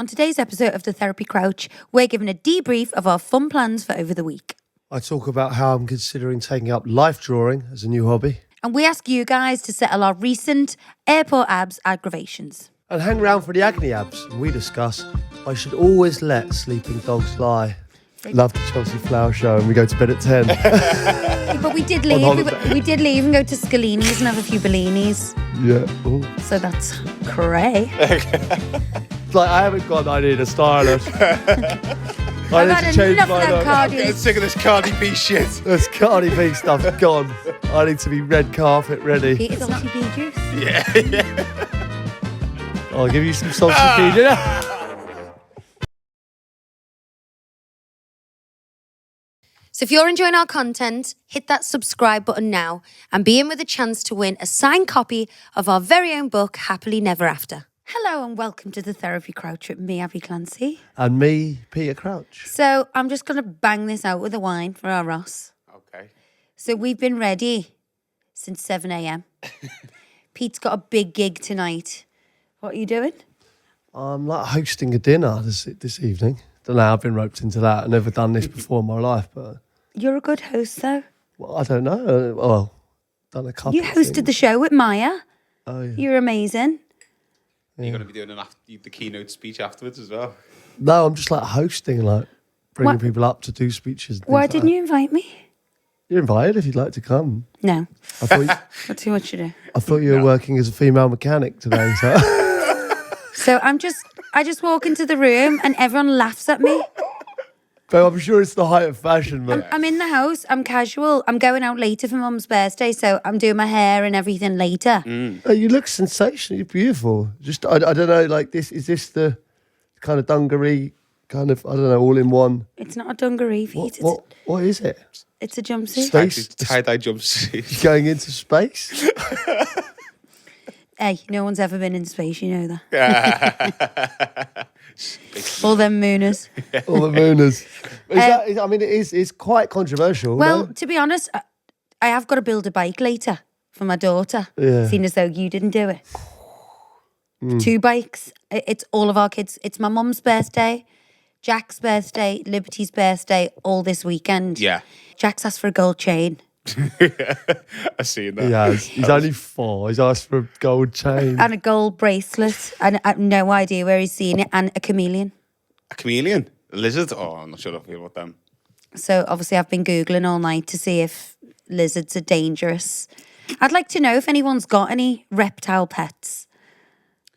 On today's episode of The Therapy Crouch, we're given a debrief of our fun plans for over the week. I talk about how I'm considering taking up life drawing as a new hobby. And we ask you guys to settle our recent airport abs aggravations. And hang around for the Agony Abs. And we discuss I should always let sleeping dogs lie. Love the Chelsea Flower Show and we go to bed at 10. But we did leave. We did leave and go to Scalini's and have a few Bellinis. Yeah. Ooh. So that's cray. It's like I haven't got an idea to stylist. I need to change enough my of them mind. Cardi. I'm getting sick of this Cardi B shit. This Cardi B stuff gone. I need to be red carpet ready. Peter's salty pea juice. Yeah. I'll give you some salty pea dinner. So if you're enjoying our content, hit that subscribe button now and be in with a chance to win a signed copy of our very own book, Happily Never After. Hello and welcome to The Therapy Crouch with me, Abbey Clancy. And me, Peter Crouch. So I'm just going to bang this out with a wine for our Ross. Okay. So we've been ready since 7 a.m. Pete's got a big gig tonight. What are you doing? I'm like hosting a dinner this evening. Don't know how I've been roped into that. I've never done this before in my life, but... You're a good host, though. Well, I don't know. Well, done a couple You of hosted things. the show with Maya. Oh, yeah. You're amazing. You're going to be doing the keynote speech afterwards as well. No, I'm just like hosting, like bringing What? people up to do speeches. Why didn't you invite me? You're invited if you'd like to come. No. I thought Not too much to do. you were working as a female mechanic today. So. So I just walk into the room and everyone laughs at me. But I'm sure it's the height of fashion. But I'm in the house. I'm casual. I'm going out later for Mum's birthday, so I'm doing my hair and everything later. Oh, you look sensational. You're beautiful. Just I don't know. Like this, is this the kind of dungaree kind of? I don't know. All in one. It's not a dungaree, Pete. What is it? It's a jumpsuit. Space? Tie-dye jumpsuit. Going into space? Hey, no one's ever been in space, you know that. All them mooners. All the mooners. I mean, it's quite controversial. Well, no? to be honest, I have got to build a bike later for my daughter. Yeah. Seeing as though you didn't do it. 2 bikes. It's all of our kids. It's my mum's birthday, Jack's birthday, Liberty's birthday, all this weekend. Yeah. Jack's asked for a gold chain. I seen that. Yeah, he's only 4. He's asked for a gold chain. And a gold bracelet. And I have no idea where he's seen it. And a chameleon. A chameleon? A lizard? Oh, I'm not sure I feel about them. So obviously I've been Googling all night to see if lizards are dangerous. I'd like to know if anyone's got any reptile pets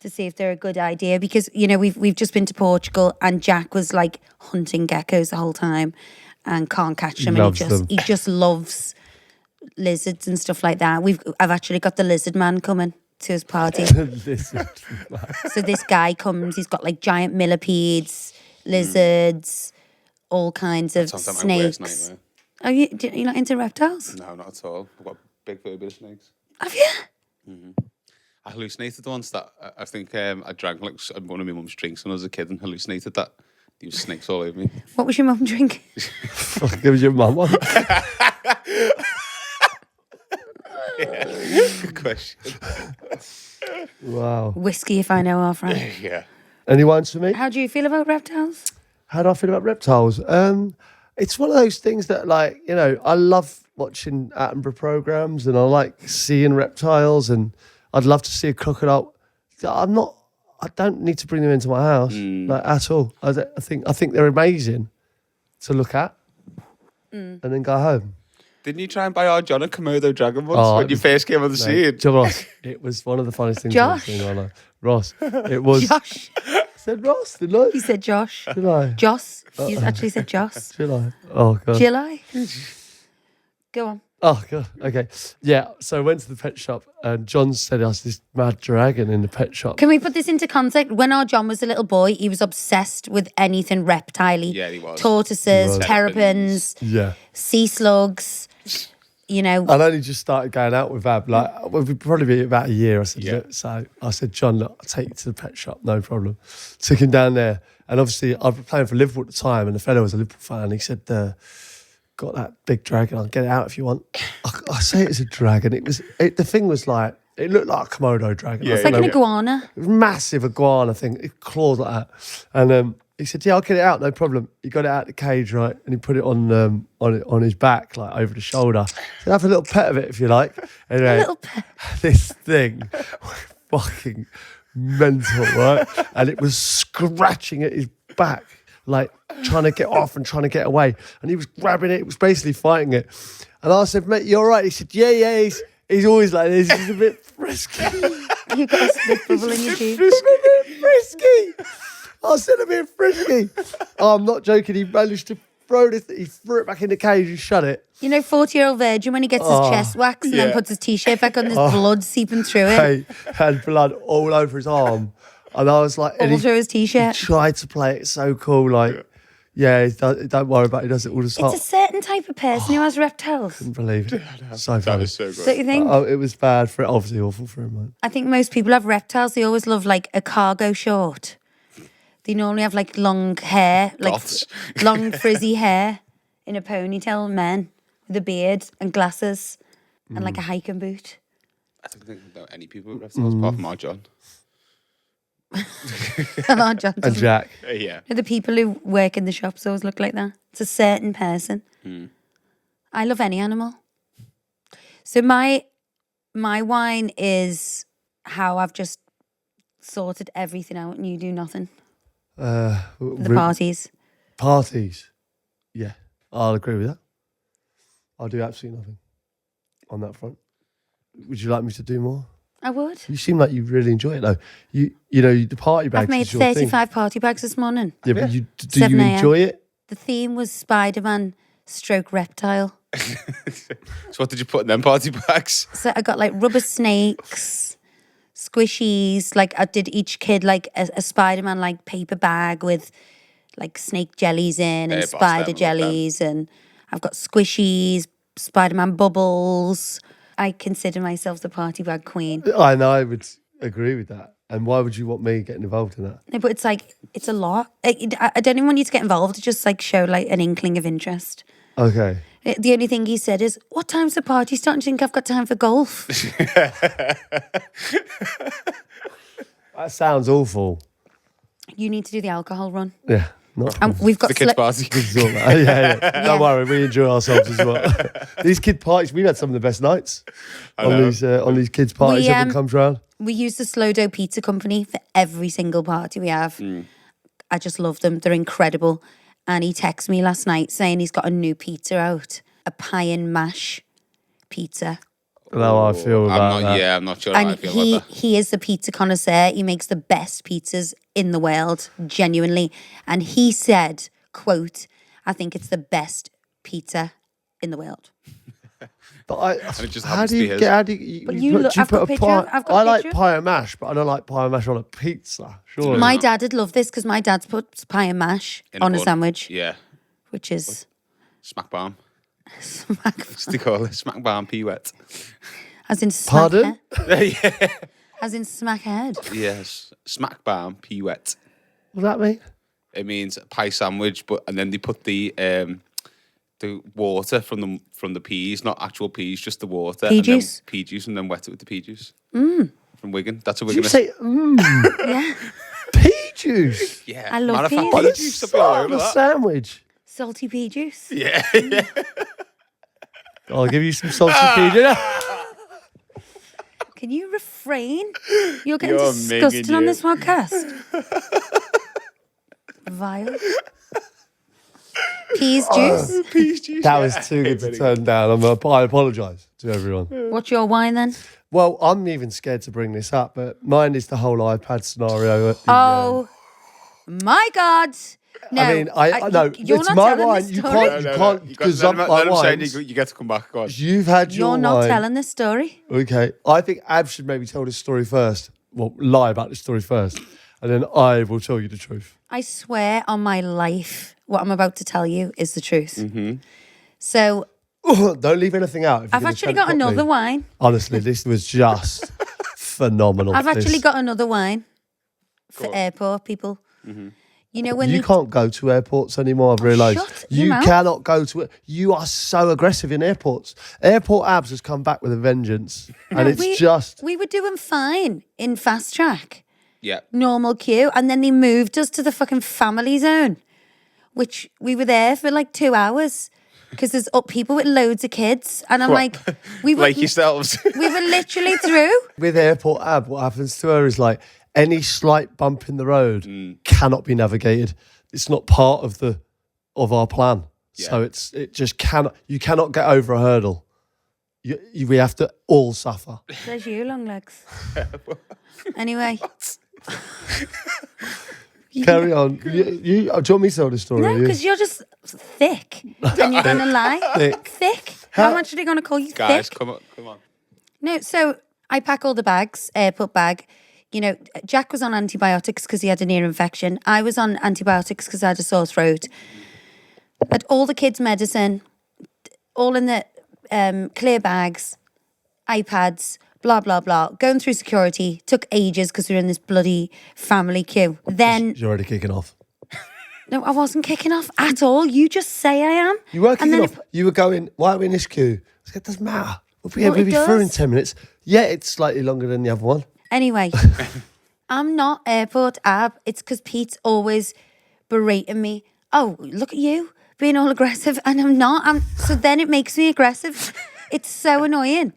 to see if they're a good idea. Because, you know, we've just been to Portugal and Jack was like hunting geckos the whole time and can't catch them. He just loves lizards and stuff like that. I've actually got the lizard man coming to his party. So this guy comes, he's got like giant millipedes, lizards, all kinds of Sounds like my worst snakes. nightmare. Are you not into reptiles? No, not at all. I've got a big phobia of snakes. Have you? I hallucinated once that I think I drank like one of my mum's drinks when I was a kid and hallucinated that there was snakes all over me. What was your mum drinking? Give your mum one. Good question. Wow. Whiskey, if I know half right. Yeah. Any ones for me? How do you feel about reptiles? How do I feel about reptiles? It's one of those things that, like, you know, I love watching Attenborough programs and I like seeing reptiles and I'd love to see a crocodile. I don't need to bring them into my house, like, at all. I think they're amazing to look at and then go home. Didn't you try and buy our John a Komodo dragon once when you first came on the scene? Ross, it was one of the funniest things I've seen in my life. Ross, it was. Josh. I said Ross, didn't I? You said Josh. Did I? Joss. You actually said Joss. Did I? Oh, God. Jill I? Go on. Oh, God. Okay. Yeah. So I went to the pet shop and John said there's this mad dragon in the pet shop. Can we put this into context? When our John was a little boy, he was obsessed with anything reptile-y. Yeah, he was. Tortoises, He was. terrapins, Yeah. sea slugs, you know. I'd only just started going out with Ab. Like, we'd probably be about a year. I said, Yeah. look, so I said, John, look, I'll take you to the pet shop, no problem. Took him down there. And obviously, I was playing for Liverpool at the time, and the fellow was a Liverpool fan. He said, got that big dragon. I'll get it out if you want. I say it's a dragon. The thing was like, It looked like a Komodo dragon. Yeah, It's like an iguana. It was massive iguana thing. It claws like that. And he said, "Yeah, I'll get it out, no problem." He got it out of the cage, right, and he put it on his back, like over the shoulder. He said, "Have a little pet of it if you like." Anyway, A little pet. this thing, fucking mental, right? And it was scratching at his back, like trying to get off and trying to get away. And he was grabbing it. It was basically fighting it. And I said, "Mate, you all right?" He said, "Yeah, he's always like this. He's a bit frisky." You've got a spit bubble in your He's tube. a bit frisky. I said a bit frisky. Oh, I'm not joking. He managed to throw this. He threw it back in the cage and shut it. You know, 40-year-old virgin when he gets his chest waxed and then Yeah. puts his t-shirt back on, there's blood seeping through it. Hey, had blood all over his arm, and I was like, and All he through his t-shirt. tried to play it so cool, like, yeah, don't worry about it. He does it all the time. It's a certain type of person who has reptiles. Couldn't believe it. So That funny. is so good. Don't you think? Oh, it was bad for it. Obviously awful for him, man. I think most people have reptiles. They always love like a cargo short. They normally have like long hair, like Goths. long frizzy hair in a ponytail, men with a beard and glasses and like a hiking boot. I don't think about any people with reptiles apart from our John. And our John And doesn't. Jack. Yeah. The people who work in the shops always look like that. It's a certain person. I love any animal. So my wine is how I've just sorted everything out and you do nothing. The parties. Parties. Yeah, I'll agree with that. I'll do absolutely nothing on that front. Would you like me to do more? I would. You seem like you really enjoy it, though. You know, the party bags I've made is your thing. 35 party bags this morning. Yeah, but do you 7 a.m. enjoy it? The theme was Spider-Man stroke reptile. So what did you put in them party bags? So I got like rubber snakes, squishies. Like I did each kid like a Spider-Man like paper bag with like snake jellies in and boss, spider them, love them. jellies. And I've got squishies, Spider-Man bubbles. I consider myself the party bag queen. I know, I would agree with that. And why would you want me getting involved in that? No, but it's like, it's a lot. I don't even want you to get involved. Just like show like an inkling of interest. Okay. The only thing he said is, what time's the party starting? Do you think I've got time for golf? That sounds awful. You need to do the alcohol run. Yeah. Not And we've got The kids' party. yeah. Don't worry, we enjoy ourselves as well. These kid parties, we've had some of the best nights on these kids' parties. We, Everyone comes round. We use the Slow Dough Pizza Company for every single party we have. I just love them. They're incredible. And he texted me last night saying he's got a new pizza out, a pie and mash pizza. How I feel about that. Yeah, I'm not sure how I And feel about that. he is the pizza connoisseur. He makes the best pizzas in the world, genuinely. And he said, quote, I think it's the best pizza in the world. But it just how happens do to you be his. get? How do you, But you you put, look- do you I've got put a a picture pie? of- I've got a I like picture. pie and mash, but I don't like pie and mash on a pizza. Surely. My dad would love this because my dad's put pie and mash In a on a bun. sandwich, Yeah. which is Smack bomb. smack, What's they call it? Smack bomb pea wet. as in smack Pardon? Yeah. as in smack head. Yes. Smack bomb pea wet. What does that mean? It means a pie sandwich, and then they put the water from the peas, not actual peas, just the water. Pea and then juice? Pea juice, and then wet it with the pea juice. From Wigan. That's a Did you Wigan. say Yeah, pea juice? Yeah. I love Matter of fact, peas. On pea a juice. I'll be all over that. sandwich. salty pea juice. Yeah. I'll give you some salty pea juice. Can you refrain? You're getting You're disgusting minging on you. this podcast. Vile. Peas juice. Peas juice. That yeah. was too good to turn down. I apologise to everyone. What's your wine then? Well, I'm even scared to bring this up, but mine is the whole iPad scenario. At the, Oh my God! No, I mean, I know you're it's not my telling wine. this you story. can't, you can't You got- gazump let my him say wines. you get to come back. Go on. You've had your You're not wine. telling this story. Okay, I think Ab should maybe tell this story first. Well, lie about this story first, and then I will tell you the truth. I swear on my life, what I'm about to tell you is the truth. So Don't leave anything out. if you're I've gonna actually tell it got another properly. wine. Honestly, this was just phenomenal. I've actually This- got another wine for on. airport people. You know when You they can't go to airports anymore, I've realised. shut your You mouth. cannot go to it. You are so aggressive in airports. Airport Abs has come back with a vengeance. And it's just... we were doing fine in fast track, Yeah. normal queue, and then they moved us to the fucking family zone, which we were there for like 2 hours because there's people with loads of kids, and I'm like, we were Like yourselves. we were literally through. With Airport Ab, what happens to her is like any slight bump in the road cannot be navigated. It's not part of our plan. Yeah. So it just cannot. You cannot get over a hurdle. We have to all suffer. There's you, long legs. Anyway. Carry on. Do you want me to tell the story? No, because you're just thick, and you're gonna lie. Thick. How much are they gonna call you Guys, thick? come on. No, so I pack all the bags, airport bag. You know, Jack was on antibiotics because he had an ear infection. I was on antibiotics because I had a sore throat. Had all the kids' medicine, all in the clear bags, iPads, blah, blah, blah. Going through security, took ages because we were in this bloody family queue. Then, You're already kicking off. no, I wasn't kicking off at all. You just say I am. You were And kicking then off. You were going, why are we in this queue? I said, it doesn't matter. We'll Well, be it through in does. 10 minutes. Yeah, it's slightly longer than the other one. Anyway, I'm not airport ab. It's because Pete's always berating me. Oh, look at you being all aggressive, and I'm not. So then it makes me aggressive. It's so annoying.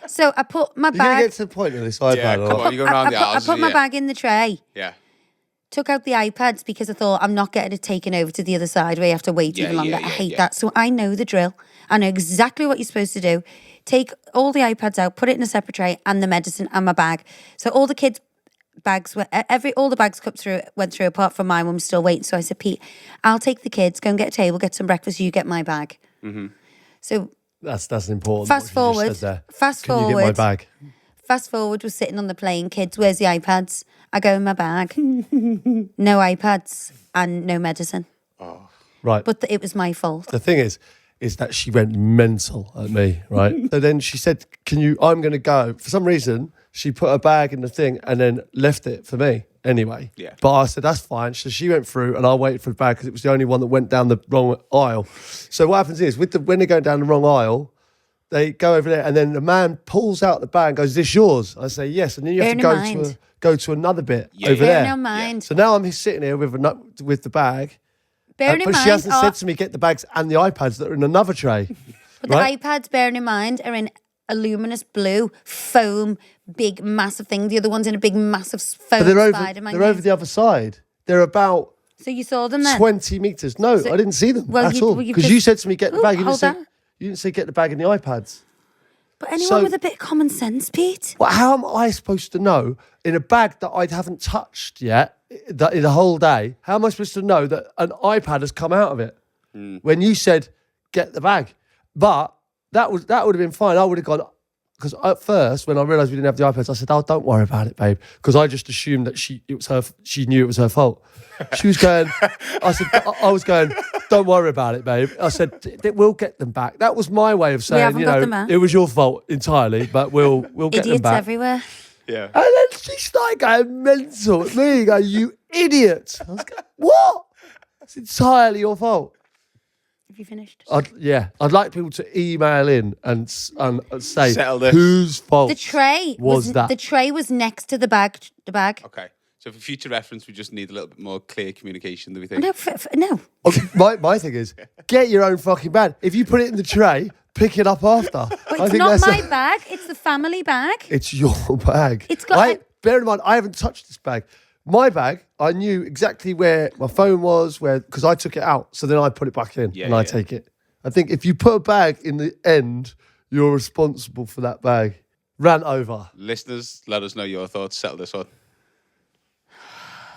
So I put my You're going to bag. get to the point of this iPad. Yeah, or come what? on. You're going around the I hours. put my bag in the tray. Yeah. Took out the iPads because I thought I'm not getting it taken over to the other side where you have to wait Yeah, even longer. yeah, I hate yeah. that. So I know the drill. I know exactly what you're supposed to do. Take all the iPads out, put it in a separate tray, and the medicine and my bag. So all the kids' bags all the bags went through apart from mine. I'm still waiting. So I said, Pete, I'll take the kids, go and get a table, get some breakfast. You get my bag. Mm-hmm. So That's important. Fast what you just forward, said there. fast Can you get my forward. bag? fast forward, was sitting on the plane. Kids, where's the iPads? I go in my bag. No iPads and no medicine. Right. But it was my fault. The thing is that she went mental at me, right? So then she said, I'm going to go. For some reason, she put her bag in the thing and then left it for me anyway. Yeah. But I said, that's fine. So she went through and I waited for the bag because it was the only one that went down the wrong aisle. So what happens is, when they're going down the wrong aisle, they go over there and then the man pulls out the bag and goes, is this yours? I say, yes. And then you have to go to another bit over there. Bear in mind. So now I'm sitting here with the bag. Bearing in But mind, she hasn't said to me, get the bags and the iPads that are in another tray. but right? the iPads, bearing in mind, are in a luminous blue foam, big massive thing. The other one's in a big massive foam But they're Spider-Man. over the other side. They're about So you saw them then? 20 metres. No, I didn't see them well, at you- all. well, you Because just- you said to me, get the Ooh, bag. You hold that. didn't say get the bag and the iPads. But anyone So- with a bit of common sense, Pete. Well, how am I supposed to know in a bag that I haven't touched yet the whole day? How am I supposed to know that an iPad has come out of it? When you said get the bag, but that would have been fine. I would have gone because at first when I realised we didn't have the iPads, I said, "Oh, don't worry about it, babe," because I just assumed that she knew it was her fault. She was going. I was going. Don't worry about it, babe. I said we'll get them back. That was my way of saying, haven't got them back. it was your fault entirely, but we'll get them Idiots back. everywhere. Yeah. And then she started going mental at me, going, you idiot. I was going, what? It's entirely your fault. Have you finished? I'd like people to email in and say Settle this. whose fault The tray was that. The tray was next to the bag. The bag. Okay. So for future reference, we just need a little bit more clear communication, do we think? No, no. Okay, my thing is, get your own fucking bag. If you put it in the tray, pick it up after. But it's not my bag. It's the family bag. It's your bag. It's got bear in mind, I haven't touched this bag. My bag, I knew exactly where my phone was, because I took it out. So then I put it back in I take it. I think if you put a bag in the end, you're responsible for that bag. Ran over. Listeners, let us know your thoughts. Settle this one.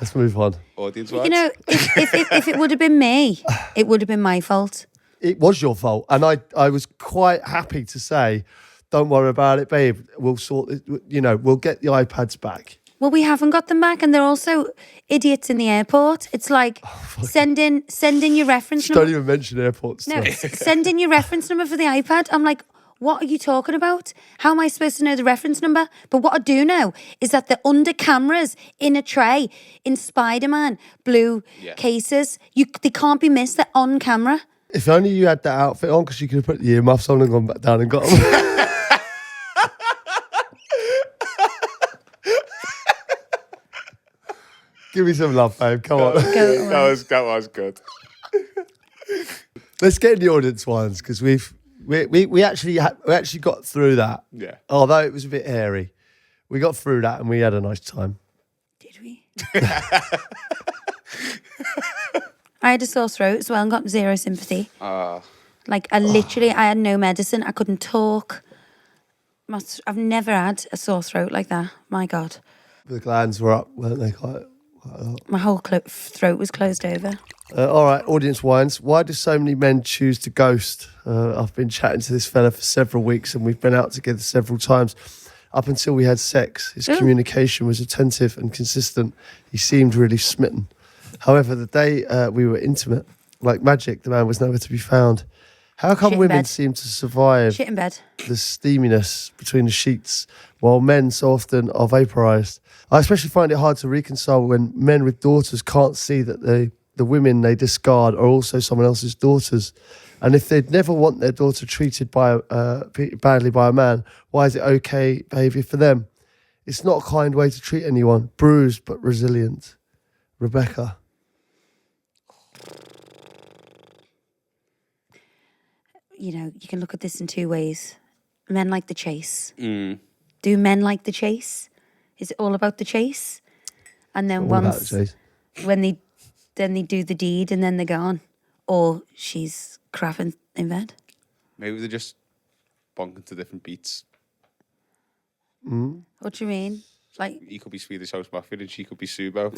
Let's move on. Audience You know, if it would have been me, it would have been my fault. It was your fault. And I was quite happy to say, don't worry about it, babe. We'll sort it. We'll get the iPads back. Well, we haven't got them back, and they're also idiots in the airport. It's like send in your reference Just don't number. even mention airports. No, send in your reference number for the iPad. I'm like, What are you talking about? How am I supposed to know the reference number? But what I do know is that they're under cameras in a tray in Spider-Man blue cases. They can't be missed. They're on camera. If only you had that outfit on, because you could have put the earmuffs on and gone back down and got them. Give me some love, babe. Come on. That was good. Let's get in the audience ones, because we actually got through that. Yeah. Although it was a bit hairy, we got through that and we had a nice time. Did we? I had a sore throat as well and got zero sympathy. Like I had no medicine. I couldn't talk. I've never had a sore throat like that. My God. The glands were up, weren't they? Quite a lot. My whole throat was closed over. All right, audience wines. Why do so many men choose to ghost? I've been chatting to this fella for several weeks and we've been out together several times. Up until we had sex, his communication was attentive and consistent. He seemed really smitten. However, the day we were intimate, like magic, the man was nowhere to be found. How come women seem to survive Shit in bed. the steaminess between the sheets while men so often are vaporised? I especially find it hard to reconcile when men with daughters can't see that the women they discard are also someone else's daughters. And if they'd never want their daughter treated badly by a man, why is it okay behaviour for them? It's not a kind way to treat anyone. Bruised but resilient. Rebecca. You know, you can look at this in two ways. Men like the chase. Mm. Do men like the chase? Is it all about the chase? And then All about once the chase. when they do the deed and then they're gone, or she's crapping in bed. Maybe they're just bonking to different beats. What do you mean? Like He could be Swedish House Mafia and she could be Subo.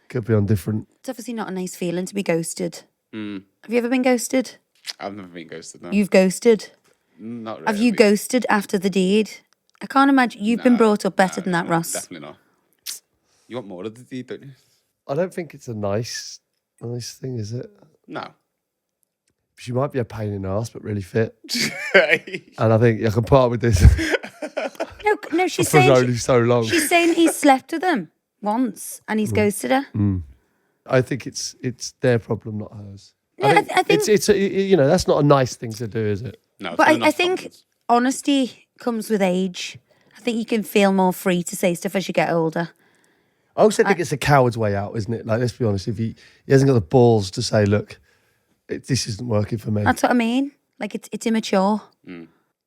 Could be on different. it's obviously not a nice feeling to be ghosted. Have you ever been ghosted? I've never been ghosted, no. You've ghosted. Not really. Have you ghosted after the deed? I can't imagine. You've been brought up better than that, Ross. Definitely not. You want more of the deed, don't you? I don't think it's a nice thing, is it? No. She might be a pain in the ass, but really fit. And I think I can part with this No, she's for saying only so long. she's saying he's slept with him once and he's ghosted her. I think it's their problem, not hers. No, I think it's that's not a nice thing to do, is it? No. But I think honesty comes with age. I think you can feel more free to say stuff as you get older. I also think it's a coward's way out, isn't it? Like, let's be honest, if he hasn't got the balls to say, look, this isn't working for me. That's what I mean. Like it's immature.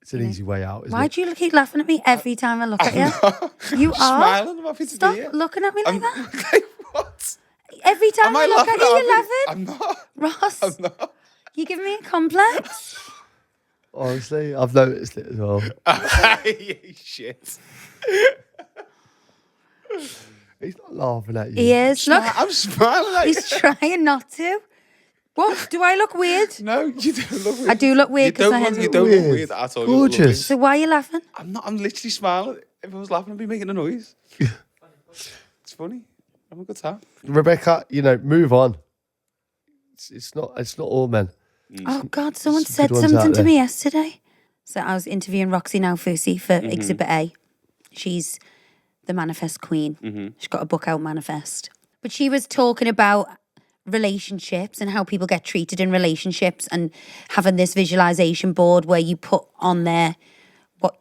It's an easy way out, isn't Why it? do you keep laughing at me every time I look at you? You are smiling. I'm happy to Stop be here. looking at me like that. Like, what? Every time Am I I look at you, you're laughing. I'm not. Ross, I'm not. you giving me a complex? Honestly, I've noticed it as well. Shit. He's not laughing at you. He is. Look, I'm smiling at you. he's trying not to. What? Do I look weird? No, you don't look weird. I do look weird because I had You don't look Weird. weird at all. You look Gorgeous. So why are you laughing? lovely. I'm not. I'm literally smiling. If I was laughing, I'd be making a noise. It's funny. I'm a good time. Rebecca, move on. It's not all men. Oh God, someone Some said good ones something out to there. me yesterday. So I was interviewing Roxy Nowfusi for Exhibit A. She's the Manifest Queen. She's got a book out, Manifest. But she was talking about relationships and how people get treated in relationships and having this visualization board where you put on there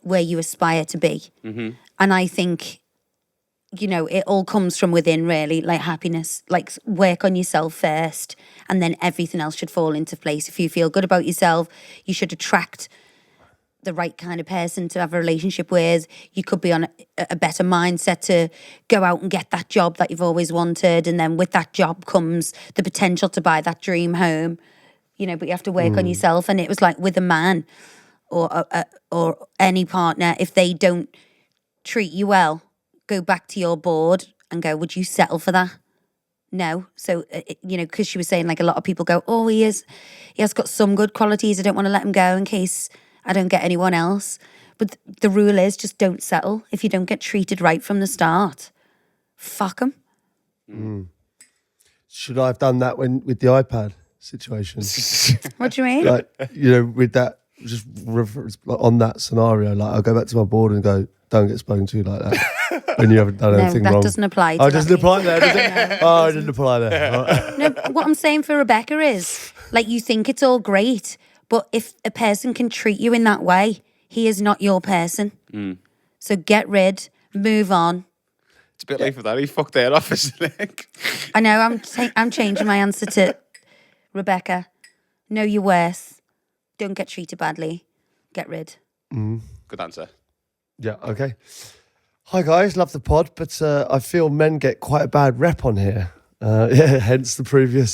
where you aspire to be. And I think, it all comes from within, really, like happiness. Like, work on yourself first, and then everything else should fall into place. If you feel good about yourself, you should attract the right kind of person to have a relationship with. You could be on a better mindset to go out and get that job that you've always wanted. And then with that job comes the potential to buy that dream home, but you have to work on yourself. And it was like with a man or any partner, if they don't treat you well, go back to your board and go, would you settle for that? No. So, because she was saying, like, a lot of people go, oh, he has got some good qualities. I don't want to let him go in case I don't get anyone else. But the rule is just don't settle. If you don't get treated right from the start, fuck him. Should I have done that with the iPad? situation. What do you mean? Like, you know, with that, just reference on that scenario, like I'll go back to my board and go, don't get spoken to like that when you haven't done No, anything that wrong. doesn't apply to Oh, it that, doesn't mate. apply there, does it? Oh, it didn't apply there. All right. No, what I'm saying for Rebecca is, like, you think it's all great, but if a person can treat you in that way, he is not your person. So get rid, move on. It's a bit late for that. He fucked their off, isn't it? I know, I'm changing my answer to Rebecca. Know your worth. Don't get treated badly. Get rid. Good answer. Yeah, okay. Hi guys, love the pod, but I feel men get quite a bad rep on here. Yeah, hence the previous.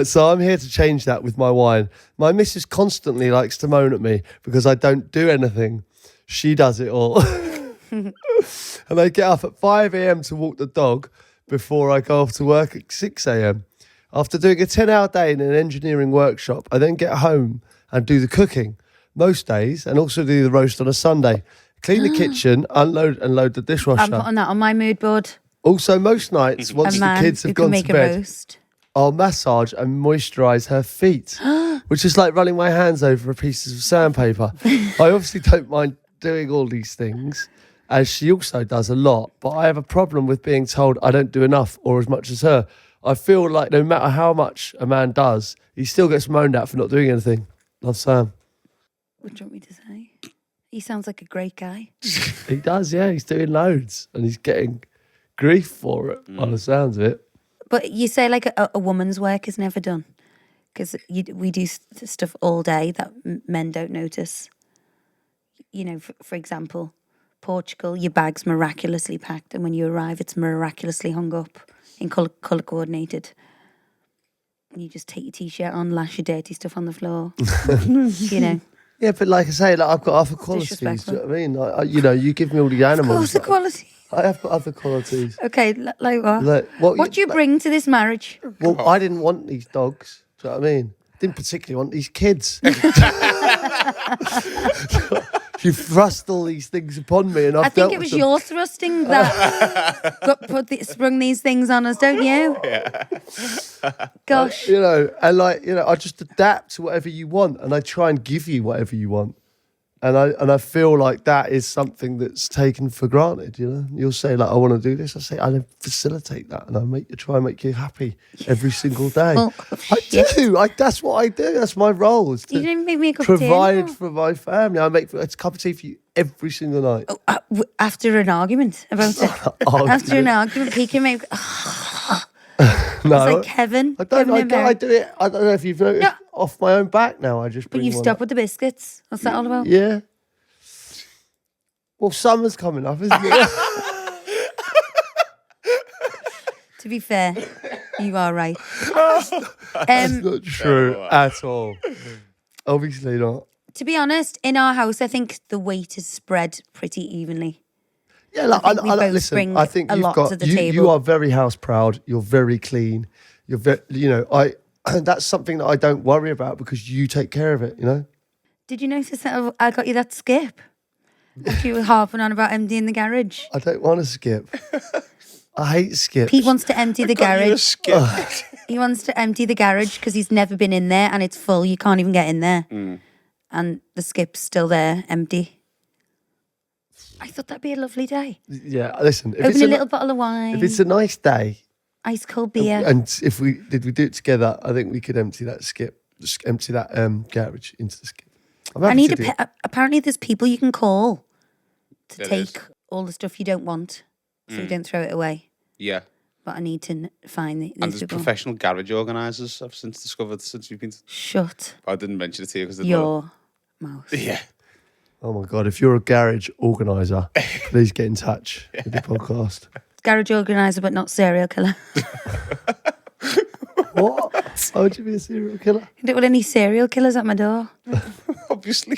So I'm here to change that with my wine. My missus constantly likes to moan at me because I don't do anything. She does it all. And I get up at 5 a.m. to walk the dog before I go off to work at 6 a.m. After doing a 10-hour day in an engineering workshop, I then get home and do the cooking most days and also do the roast on a Sunday. Clean the kitchen, unload and load the dishwasher. I'm putting that on my mood board. Also, most nights, once A the man kids who have can gone make to a bed, roast. I'll massage and moisturise her feet, which is like running my hands over a piece of sandpaper. I obviously don't mind doing all these things, as she also does a lot, but I have a problem with being told I don't do enough or as much as her. I feel like no matter how much a man does, he still gets moaned at for not doing anything. Love, Sam. What do you want me to say? He sounds like a great guy. He does, yeah. He's doing loads and he's getting grief for it, by the sounds of it. But you say like a woman's work is never done. Because we do stuff all day that men don't notice. You know, for example, Portugal, your bag's miraculously packed, and when you arrive, it's miraculously hung up in colour coordinated. And you just take your t-shirt on, lash your dirty stuff on the floor. You know. Yeah, but like I say, like I've got other qualities. Do you know what I mean? Like, you know, you give me all the animals. What's the quality? I have got other qualities. Okay, like what? Like, what do you bring to this marriage? Well, I didn't want these dogs. Do you know what I mean? Didn't particularly want these kids. You thrust all these things upon me, and I've I think dealt it with was them. your thrusting that sprung these things on us, don't you? Yeah. Gosh. You know, and like, you know, I just adapt to whatever you want, and I try and give you whatever you want. And I feel like that is something that's taken for granted, you know. You'll say, like, I want to do this. I say, I facilitate that, and I try and make you happy every single day. Well, I do. That's what I do. That's my role. Is to You didn't make me a cup of tea. provide for my family. I make a cup of tea for you every single night. After an argument about it. After an argument, he can make... No, It's like Kevin. I don't. Kevin and Barry. I do it. I don't know if you've noticed. Yeah. Off my own back now. I just. But bring you've one stopped up. with the biscuits. What's that all about? Yeah. Well, summer's coming up, isn't it? To be fair, you are right. That's not true at all. Obviously not. To be honest, in our house, I think the weight is spread pretty evenly. Yeah, like, I think we both listen. bring I think a you've lot got to the you. table. You are very house proud. You're very clean. You're very. You know, and that's something that I don't worry about because you take care of it. You know. Did you notice that I got you that skip? If you were harping on about emptying the garage. I don't want to skip. I hate skips. Pete wants to empty the garage. Skip. He wants to empty the garage because he's never been in there and it's full. You can't even get in there. And the skip's still there, empty. I thought that'd be a lovely day. Yeah, listen. If Open a little bottle of wine. If it's a nice day, ice cold beer. and if we do it together, I think we could empty that skip, just empty that garage into the skip. I'm I happy need to a do it. apparently there's people you can call to There take is. all the stuff you don't want so you don't throw it away. Yeah. But I need to find these And there's people. professional garage organisers I've since discovered since you've been... Shut I didn't mention it to you because... your mouth. Yeah. Oh my god! If you're a garage organizer, please get in touch with the podcast. Garage organizer, but not serial killer. What? Why would you be a serial killer? I don't want any serial killers at my door. Obviously.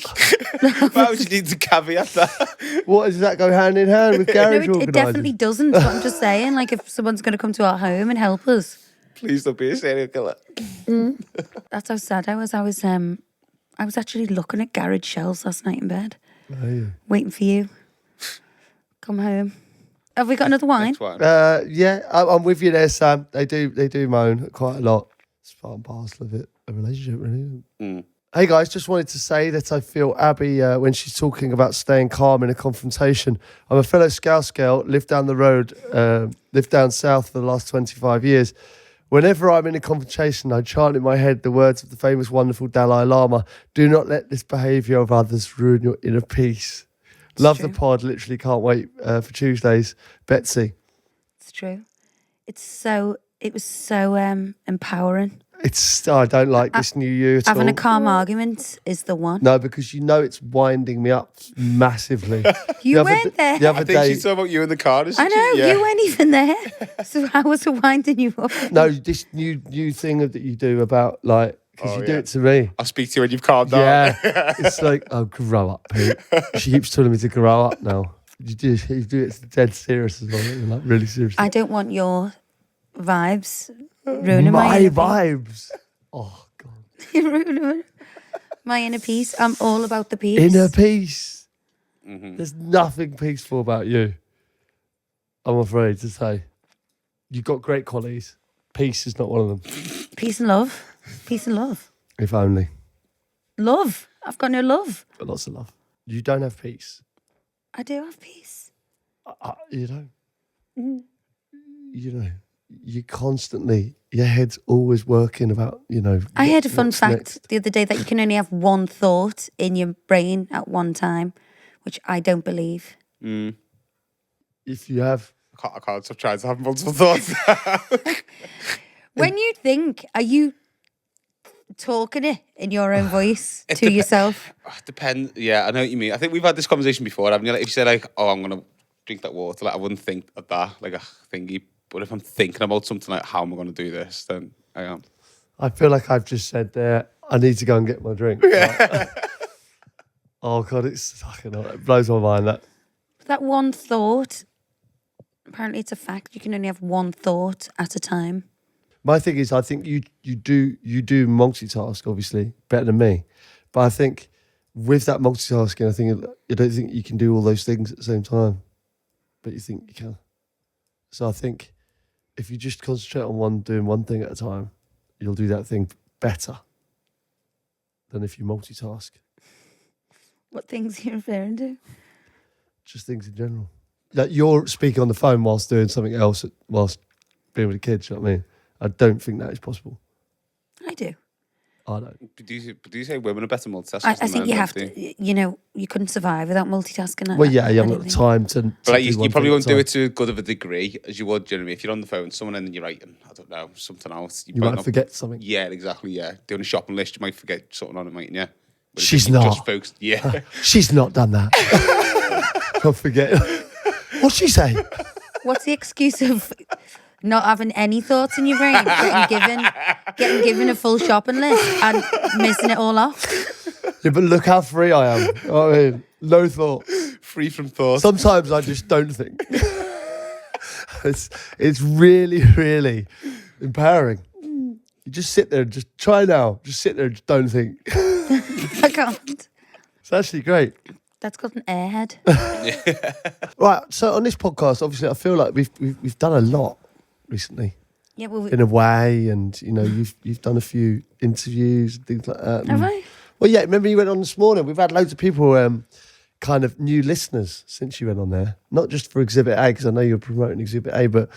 Why would you need to caveat that? What does that go hand in hand with No, garage it organisers? definitely doesn't. But I'm just saying, like, if someone's going to come to our home and help us, Please don't be a serial killer. that's how sad I was. I was actually looking at garage shelves last night in bed, waiting for you. Come home. Have we got another wine? Next one. Yeah, I'm with you there, Sam. They do moan quite a lot. It's part and parcel of it, a relationship, really. Mm. Hey guys, just wanted to say that I feel Abby when she's talking about staying calm in a confrontation. I'm a fellow Scouse girl, lived down the road, lived down south for the last 25 years. Whenever I'm in a confrontation, I chant in my head the words of the famous, wonderful Dalai Lama: "Do not let this behaviour of others ruin your inner peace." Love true. the pod. Literally can't wait for Tuesdays. Betsy. It's true. It was so empowering. I don't like this new you at Having all. a calm argument is the one. No, because it's winding me up massively. You The other weren't d- there. The I other think day, she's talking about you in the car, isn't I she? know, Yeah. you weren't even there. So how was it winding you up? no, this new thing that you do about like because Oh, you do yeah. it to me. I'll speak to you when you've calmed down. Yeah, it's like, oh, grow up, Pete. She keeps telling me to grow up now. You do it dead serious as well. You're like really serious. I don't want your vibes ruining My inner vibes. Oh God. peace. Ruining my inner peace. I'm all about the peace. Inner peace. Mm-hmm. There's nothing peaceful about you. I'm afraid to say. You've got great qualities. Peace is not one of them. Peace and love. Peace and love. If only. Love. I've got no love. Got lots of love. You don't have peace. I do have peace. You don't. Mm. You know, you constantly, your head's always working about, I heard a fun what's fact next. the other day that you can only have one thought in your brain at one time, which I don't believe. Mm. If you have, I can't stop trying to have multiple thoughts. When you think, are you talking it in your own voice to yourself? Depends. Yeah, I know what you mean. I think we've had this conversation before, haven't you? Like, if you said, like, oh, I'm going to drink that water, like, I wouldn't think of that, like a thingy. But if I'm thinking about something like, how am I going to do this, then I am. I feel like I've just said there, I need to go and get my drink. Oh God, it blows my mind that. That one thought, apparently it's a fact, you can only have one thought at a time. My thing is, I think you do multitask, obviously, better than me. But I think with that multitasking, I don't think you can do all those things at the same time. But you think you can. So I think if you just concentrate on doing one thing at a time, you'll do that thing better than if you multitask. What things are you referring to? Just things in general. Like you're speaking on the phone whilst doing something else, whilst being with the kids, you know what I mean? I don't think that is possible. I do. I don't. But do you say women are better multitaskers? I than think men, you don't have you? to, you couldn't survive without multitasking. Well, yeah, you I haven't don't got the think. time to But like, do you one probably thing at won't a do time. it to as good of a degree as you would, do you know what I mean? If you're on the phone with someone and then you're writing, I don't know, something else. You might forget something. Yeah, exactly, yeah. Doing a shopping list, you might forget something on it, mightn't you? But if She's you're not. Just focused, yeah. She's not done that. Can't forget. What's she say? What's the excuse of not having any thoughts in your brain, getting given a full shopping list and missing it all off? Yeah, but look how free I am. You know what I mean, no thoughts. Free from thoughts. Sometimes I just don't think. It's really, really empowering. You just sit there and just try now. Just sit there and just don't think. I can't. It's actually great. That's called an airhead. Right. So on this podcast, obviously, I feel like we've done a lot recently. Yeah, well, In a way, and you've done a few interviews and things like that. have and- I? Well, yeah. Remember you went on this morning. We've had loads of people, kind of new listeners since you went on there. Not just for Exhibit A, because I know you're promoting Exhibit A, but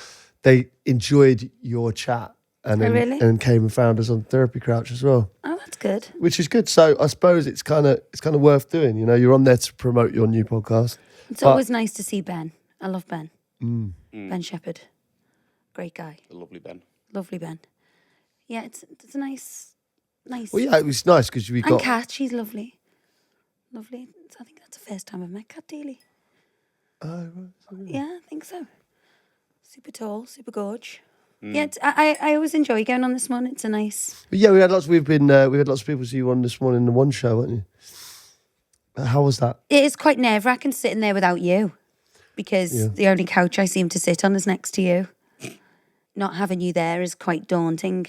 they enjoyed your chat and Oh, really? and came and found us on Therapy Crouch as well, Oh, that's good. which is good. So I suppose it's kind of worth doing. You're on there to promote your new podcast. It's But- always nice to see Ben. I love Ben. Ben Shepherd. Great guy. Lovely Ben. Lovely Ben. Yeah, it's a nice. Well, yeah, it was nice because we And got. Kat, she's lovely. Lovely. I think that's the first time I've met Kat Daly. Oh, right. Yeah, I think so. Super tall, super gorge. Yeah, I always enjoy going on this morning. It's a nice. But yeah, we had lots of people see you on this morning in the one show, weren't you? How was that? It is quite nerve wracking sitting there without you, because the only couch I seem to sit on is next to you. Not having you there is quite daunting.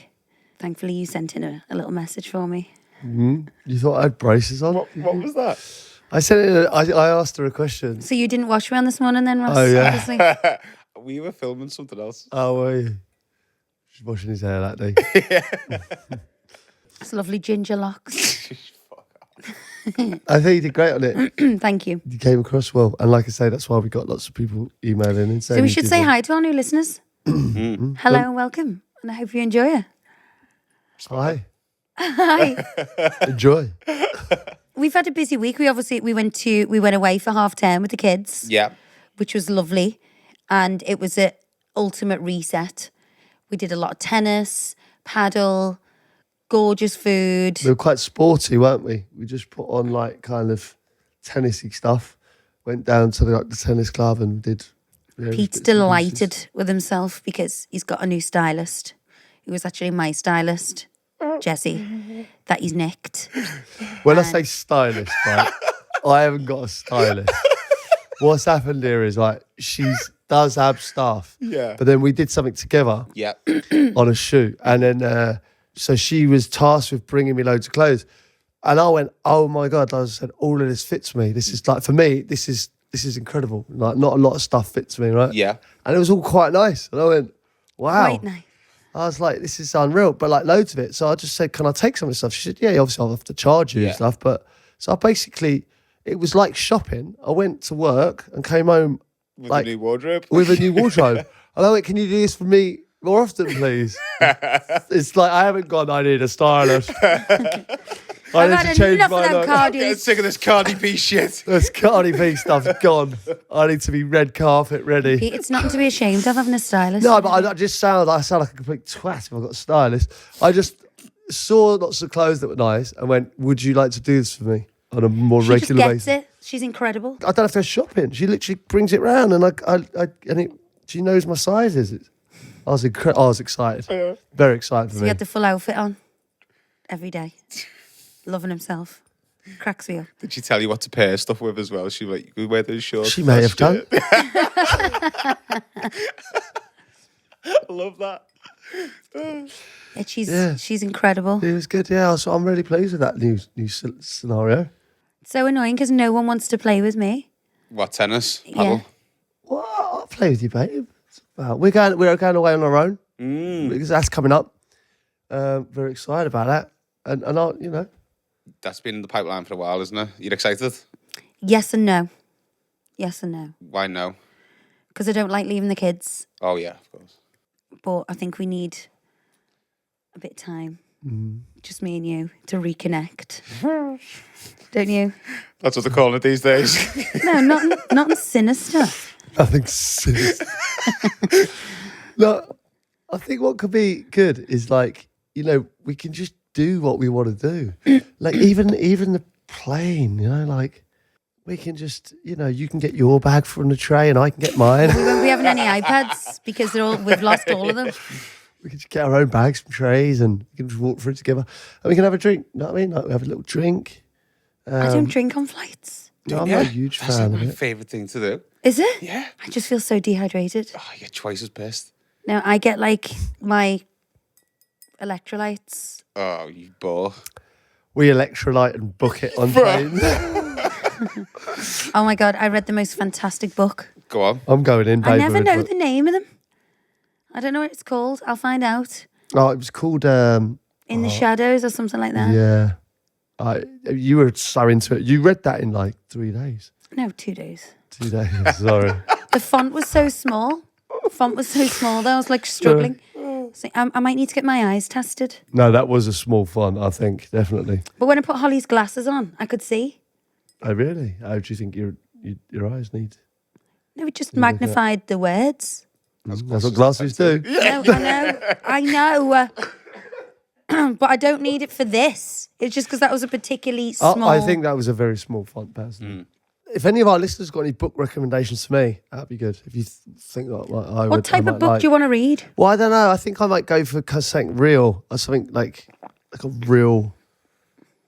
Thankfully, you sent in a little message for me. You thought I had braces on? What was that? I said I asked her a question. So you didn't wash around this morning then, Ross? Oh, yeah. Obviously. We were filming something else. Oh, were you? Just washing his hair that day. It's lovely ginger locks. I think he did great on it. Thank you. He came across well. And like I say, that's why we got lots of people emailing and saying. So we should say hi to our new listeners. Hello and welcome. And I hope you enjoy it. Hi. Hi. Enjoy. We've had a busy week. We went away for half term with the kids. Yeah. Which was lovely. And it was an ultimate reset. We did a lot of tennis, paddle, gorgeous food. We were quite sporty, weren't we? We just put on like kind of tennisy stuff. Went down to the tennis club and did. Yeah, Pete's delighted with himself because he's got a new stylist. He was actually my stylist, Jessie, that he's nicked. When I say stylist, right, I haven't got a stylist. What's happened here is like does have stuff. Yeah. But then we did something together. Yeah. On a shoot, and then so she was tasked with bringing me loads of clothes, and I went, "Oh my god!" I said, "All of this fits me. This is like for me. This is incredible. Like not a lot of stuff fits me, right?" Yeah. And it was all quite nice, and I went, "Wow." Quite nice. I was like, "This is unreal," but like loads of it. So I just said, "Can I take some of this stuff?" She said, "Yeah, obviously I'll have to charge you and stuff." But so I basically, it was like shopping. I went to work and came home With a new wardrobe. with a new wardrobe. And I went, "Can you do this for me more often, please?" It's like I haven't gone. I need a stylist. I I've need had to change enough my of them look. Getting cardies. sick of this Cardi B shit. This Cardi B stuff's gone. I need to be red carpet ready. Pete, it's nothing to be ashamed of having a stylist. No, but I just sound like a complete twat if I've got a stylist. I just saw lots of clothes that were nice and went, "Would you like to do this for me on a more she just regular gets basis?" it. She's incredible. I don't know if they're shopping. She literally brings it round, and she knows my sizes. I was excited, very excited for So me. he had the full outfit on every day, loving himself. Cracks me up. Did she tell you what to pair stuff with as well? She was like, you could wear those shorts. She may have done. I love that. She's incredible. It was good, yeah. So I'm really pleased with that new scenario. So annoying because no one wants to play with me. What, tennis? Yeah. Paddle? Well, I'll play with you, babe. We're going away on our own because that's coming up. Very excited about that, and I'll, That's been in the pipeline for a while, isn't it? You're excited? Yes and no. Yes and no. Why no? Because I don't like leaving the kids, Oh, yeah, of course. but I think we need a bit of time, just me and you, to reconnect. Don't you? That's what they're calling it these days. No, not sinister. Nothing serious. No, I think what could be good is like, we can just do what we want to do. Like even the plane, like we can just, you can get your bag from the tray and I can get mine. We won't be having any iPads because we've lost all of them. We can just get our own bags from trays and we can just walk through together. And we can have a drink, you know what I mean? Like we have a little drink. I don't drink on flights. No, I'm not a huge That's fan like of my it. favourite thing to do. Is it? Yeah. I just feel so dehydrated. Oh, you get twice as pissed. No, I get like my electrolytes. Oh, you bore. We electrolyte and book it on trains. Oh my God, I read the most fantastic book. Go on. I'm going in, babe. I never with know it. the name of them. I don't know what it's called. I'll find out. Oh, it was called... In the Shadows or something like that. Yeah. You were so into it. You read that in like 3 days. No, 2 days. 2 days, sorry. The font was so small. Though I was like struggling. So I might need to get my eyes tested. No, that was a small font, I think, definitely. But when I put Holly's glasses on, I could see. Oh, really? How do you think your eyes need? No, it just magnified the words. That's what glasses do. No, I know. But I don't need it for this. It's just because that was a particularly small... I think that was a very small font, personally. If any of our listeners got any book recommendations for me, that'd be good. If you think that I would... What type of book do you want to read? Well, I don't know. I think I might go for something real or something like a real...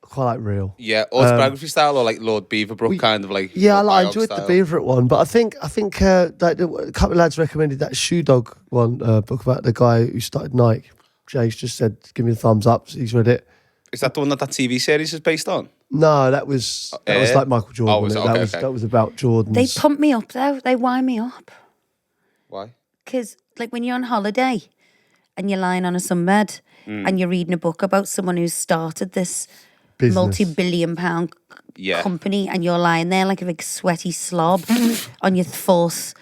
I quite like real. Yeah, autobiography style or like Lord Beaverbrook kind of like... Yeah, I biog enjoyed style. the Beaverett one, but I think like a couple of lads recommended that Shoe Dog one book about the guy who started Nike. Jay's just said, give me a thumbs up. So he's read it. Is that the one that TV series is based on? No, that was like Michael Jordan. Oh, was it? Okay. That was about Jordan. They pump me up though. They wind me up. Why? Because like when you're on holiday and you're lying on a sunbed and you're reading a book about someone who's started this Business. multi-billion-pound Yeah. company, and you're lying there like a big sweaty slob on your fourth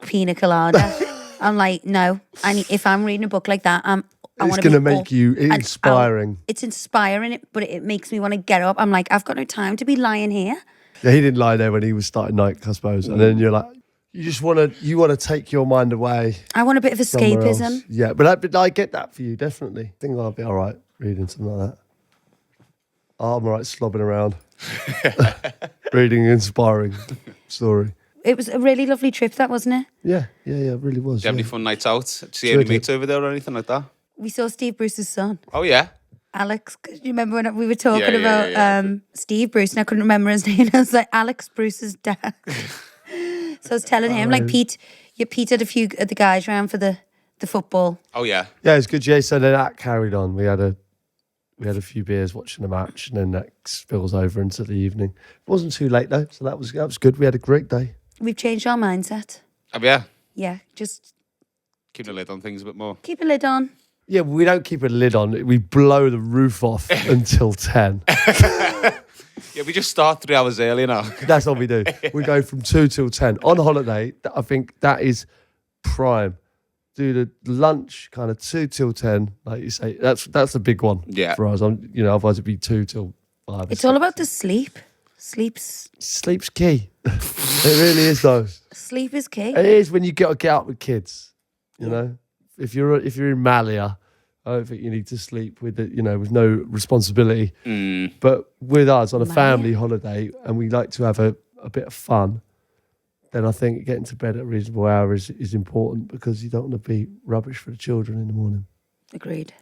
pina colada. I'm like, no. And if I'm reading a book like that, I It's want going to to make you inspiring. It's inspiring, but it makes me want to get up. I'm like, I've got no time to be lying here. Yeah, he didn't lie there when he was starting Nike, I suppose. And then you're like, you just want to take your mind away. I want a bit of somewhere else. escapism. Yeah, but I get that for you, definitely. I think I'll be all right reading something like that. Oh, I'm all right slobbing around. Reading an inspiring story. It was a really lovely trip, that, wasn't it? Yeah, it really was. Do you have any yeah. fun nights out? Did you see Sure any did. mates over there or anything like that? We saw Steve Bruce's son, Oh, yeah. Alex. 'Cause you remember when we were talking Yeah, about yeah. Steve Bruce, and I couldn't remember his name. I was like, Alex Bruce's dad. So I was telling him, like, Pete had a few of the guys round for the football. Oh, yeah. Yeah, it's good. Yeah, so then that carried on. We had a few beers watching the match, and then that spills over into the evening. It wasn't too late though, so that was good. We had a great day. We've changed our mindset. Oh, yeah. Yeah, just Keeping a lid on things a bit more. keep a lid on. Yeah, we don't keep a lid on. We blow the roof off until 10. Yeah, we just start 3 hours early now. That's what we do. We go from 2 till 10. On holiday, I think that is prime. Do the lunch kind of 2 till 10, like you say. That's a big one Yeah. for us. Otherwise it'd be 2 till 5. It's all about the sleep. Sleep's Sleep's key. It really is though. sleep is key. It is when you get out with kids. You know, if you're in Malia, I don't think you need to sleep with with no responsibility. But with us on a family holiday, and we like to have a bit of fun, then I think getting to bed at a reasonable hour is important, because you don't want to be rubbish for the children in the morning. Agreed.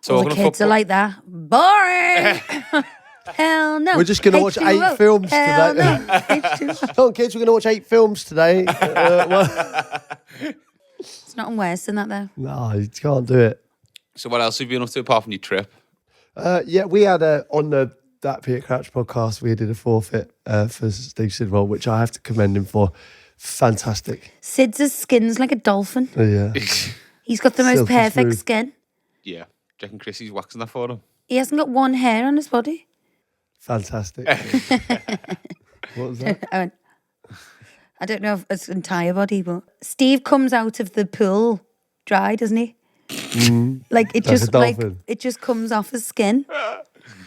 So All we're the gonna kids are like that. Boring. Hell no. We're just going to watch 8 H2O. films Hell today. no. H2O. Come on, kids, we're going to watch 8 films today. It's not worse than that though. No, you can't do it. So what else have you been up to apart from your trip? Yeah, we had on that Peter Crouch podcast, we did a forfeit for Steve Sidwell, which I have to commend him for. Fantastic. Sid's skin's like a dolphin. Yeah. He's got the most Silky perfect smooth. skin. Yeah. Do you reckon Chrissy's waxing that for him? He hasn't got one hair on his body. Fantastic. What was that? I don't know if it's entire body, but Steve comes out of the pool dry, doesn't he? Like it Like a just dolphin. it just comes off his skin.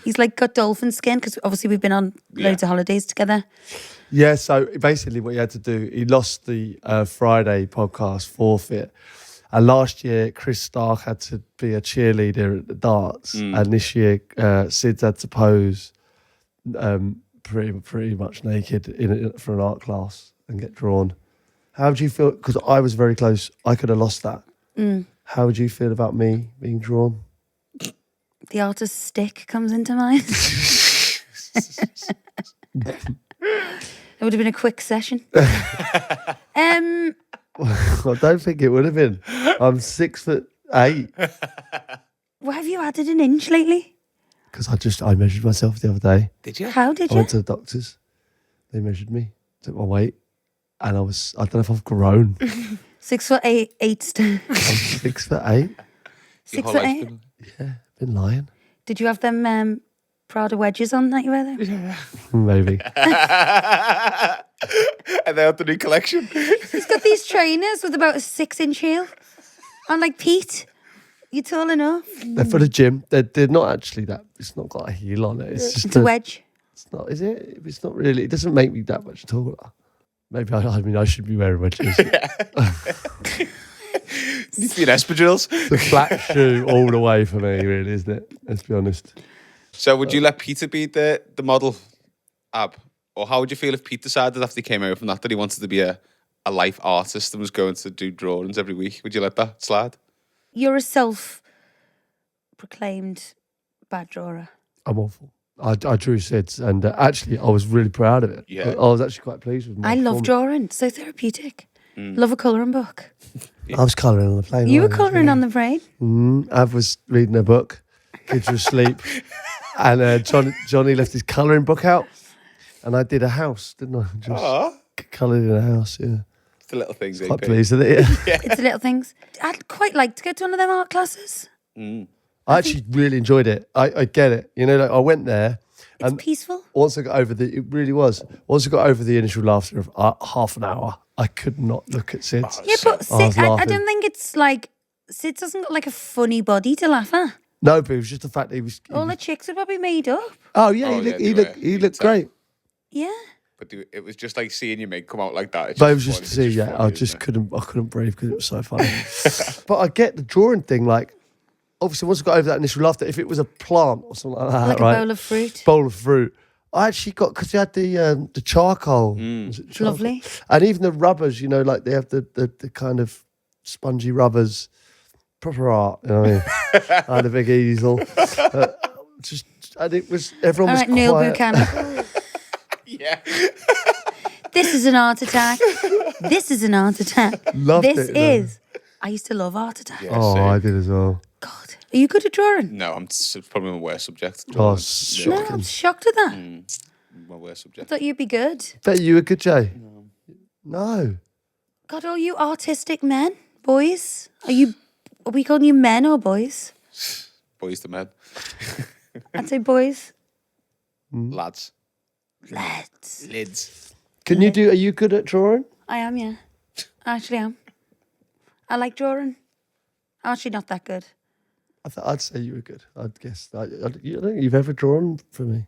He's like got dolphin skin, because obviously we've been on loads of holidays together. Yeah, so basically what he had to do, he lost the Friday podcast forfeit. And last year, Chris Stark had to be a cheerleader at the darts. And this year, Sid's had to pose pretty much naked for an art class and get drawn. How would you feel? Because I was very close. I could have lost that. How would you feel about me being drawn? The artist's stick comes into mind. It would have been a quick session. I don't think it would have been. I'm 6'8". Why have you added an inch lately? Because I measured myself the other day. Did you? How did I you? went to the doctors. They measured me, took my weight, and I don't know if I've grown. 6'8", 8 stone. I'm 6'8". Your 6 whole foot life's 8. been- Yeah, been lying. Did you have them Prada wedges on that you wear there? Maybe. And they had the new collection. He's got these trainers with about a 6-inch heel. I'm like, Pete, you're tall enough. They're for the gym. They're not actually that. It's not got a heel on it. It's just It's a wedge. It's not, is it? It's not really. It doesn't make me that much taller. Maybe I should be wearing wedges. Needs to be an espadrilles. The flat shoe all the way for me, really, isn't it? Let's be honest. So would you let Peter be the model, Ab? Or how would you feel if Pete decided after he came out from that he wanted to be a life artist and was going to do drawings every week? Would you let that slide? You're a self-proclaimed bad drawer. I'm awful. I drew Sid's, and actually, I was really proud of it. Yeah. I was actually quite pleased with my I love performance. drawing. So therapeutic. Love a colouring book. I was colouring on the plane. You were wasn't I? colouring on the plane. Av was reading a book. Kids were asleep. And Johnny left his colouring book out. And I did a house, didn't I? Just coloured in a house, yeah. the little things. Quite pleased with it. Yeah. It's the little things. I'd quite like to go to one of them art classes. I actually really enjoyed it. I get it. You know, like I went there. It's peaceful. Once I got over it really was. Once I got over the initial laughter of half an hour, I could not look at Sid. Yeah, but I was Sid, I laughing. don't think it's like Sid doesn't got like a funny body to laugh at. No, but it was just the fact that he was. All the chicks are probably made up. Oh yeah, Oh, he looked great. Yeah. But it was just like seeing your mate come out like that. But it was just to see, yeah. I just couldn't breathe because it was so funny. But I get the drawing thing. Like, obviously, once I got over that initial laughter, if it was a plant or something like that, Like right? a bowl of fruit. Bowl of fruit. I actually got because they had the charcoal. Was it charcoal? Lovely. And even the rubbers, you know, like they have the kind of spongy rubbers. Proper art, you know what I mean? I had a big easel. And it was everyone All was right, Neil quiet. Buchanan. Yeah. This is an art attack. This is an art attack. Loved this it, though. is. I used to love art attack. Yeah, Oh, same. I did as well. God. Are you good at drawing? No, it's probably my worst subject. Oh, Drawing. No, shocking. I'm shocked at that. My worst I subject. thought you'd be good. Bet you were good, Jay. No. God, all you artistic men, boys. Are we calling you men or boys? Boys to men. I'd say boys. Lads. Lads. Lids. Are you good at drawing? I am, yeah. I actually am. I like drawing. I'm actually not that good. I'd say you were good. I'd guess. I don't think you've ever drawn for me.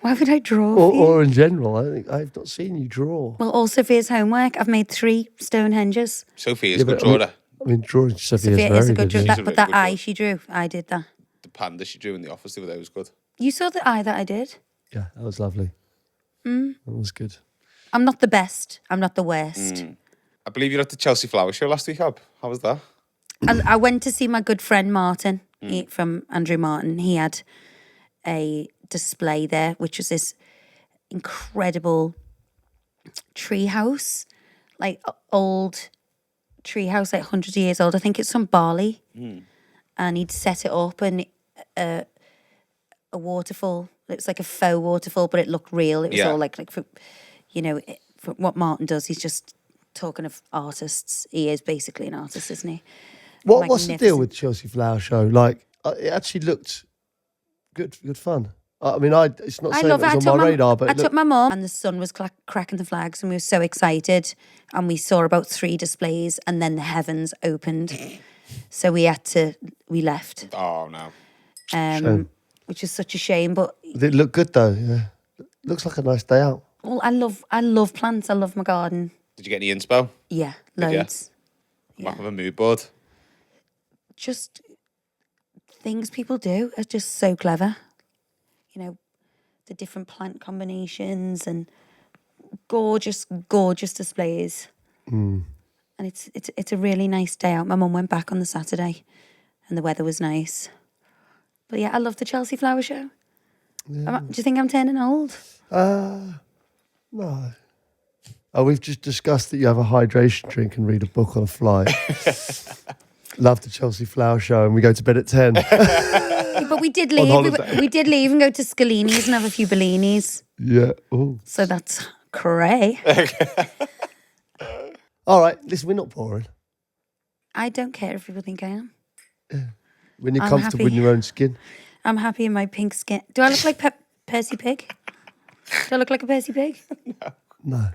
Why would I draw for you? Or in general. I don't think I've not seen you draw. Well, all Sophia's homework. I've made 3 Stonehenges. Sophia's Yeah, a good but I mean- drawer. I mean, drawing Sophia Sophia is is a very good good. drawer. She's a But really that good eye drawer. she drew, I did that. The panda she drew in the office the other day was good. You saw the eye that I did? Yeah, that was lovely. That was good. I'm not the best. I'm not the worst. I believe you were at the Chelsea Flower Show last week, Ab. How was that? I went to see my good friend Martin from Andrew Martin. He had a display there, which was this incredible tree house, like old tree house, like hundreds of years old. I think it's from Bali. And he'd set it up and a waterfall. It was like a faux waterfall, but it looked real. It was all like for, you know, for what Martin does. He's just talking of artists. He is basically an artist, isn't he? What's the deal Magnificent. with Chelsea Flower Show? Like, it actually looked good fun. I mean, it's not I something love it. that was on my radar, but I it took looked, my mum, and the sun was cracking the flags, and we were so excited. And we saw about 3 displays, and then the heavens opened. So we left, Oh, no. Shame. which is such a shame. But it looked good though. Yeah, looks like a nice day out. well, I love plants. I love my garden. Did you get any inspo? Yeah, ya? loads. Map of a mood board. Just things people do are just so clever. You know, the different plant combinations and gorgeous displays. And it's a really nice day out. My mum went back on the Saturday, and the weather was nice. But yeah, I love the Chelsea Flower Show. Do you think I'm turning old? No. Oh, we've just discussed that you have a hydration drink and read a book on a flight. Love the Chelsea Flower Show, and we go to bed at 10. But we did leave. holiday. We did leave and go to Scalini's and have a few Bellinis. Yeah. Ooh. So that's cray. All right. Listen, we're not boring. I don't care if people think I am. When you're I'm comfortable in happy. your own skin. I'm happy in my pink skin. Do I look like Percy Pig? Do I look like a Percy Pig? No.